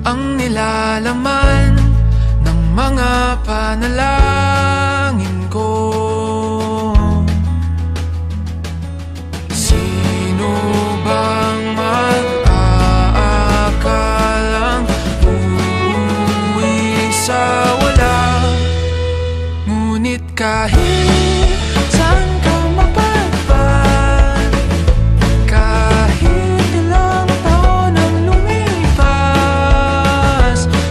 ang nilalaman ng mga panalangin ko. Sino bang mag-aakalang uuwi sa wala? Ngunit kahit saan ka mapadpad, kahit ilang taon ang lumipas,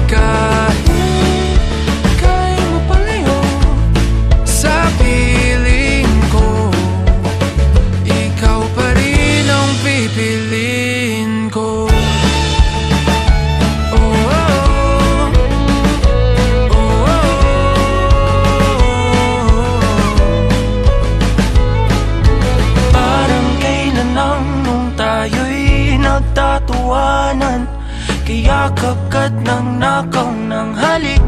kahit ika'y mapalayo sa piling ko, ikaw pa rin ang pipiliin ko. Nagtatawanan, kaya kagad ng nakaw ng halik.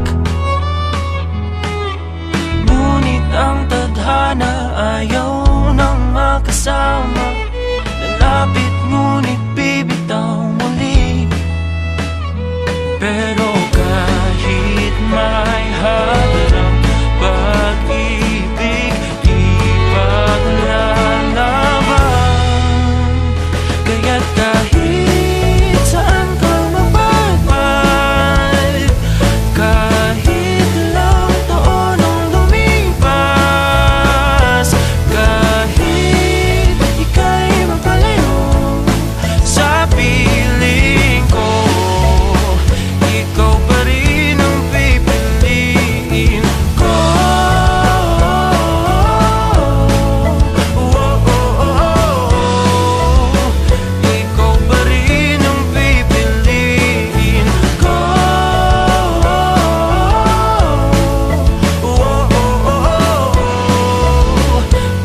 Ngunit ang tadhana ayaw nang makasama. Lalapit ngunit bibitaw muli. Pero kahit may halang pag-ibig, di paglalaban. Kaya't kahit saan ka mapadpad, kahit ilang taon ang lumipas, kahit ika'y mapalayo sa piling ko, ikaw pa rin ang pipiliin ko. Ikaw pa rin ang pipiliin ko.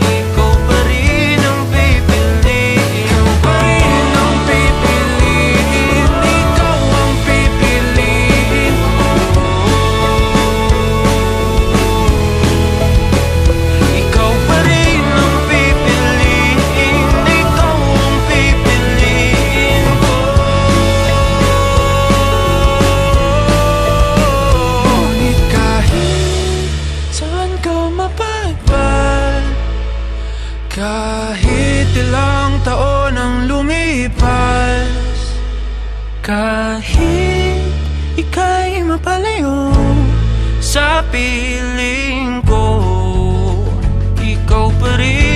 Ikaw pa rin ang pipiliin. Ikaw pa rin ang pipiliin. Ikaw ang pipiliin. Ikaw pa rin ang pipiliin. Ikaw ang pipiliin ko. Ngunit kahit saan ka mapadpad, kahit ilang taon ang lumipas, kahit ika'y mapalayo sa piling ko, ikaw pa rin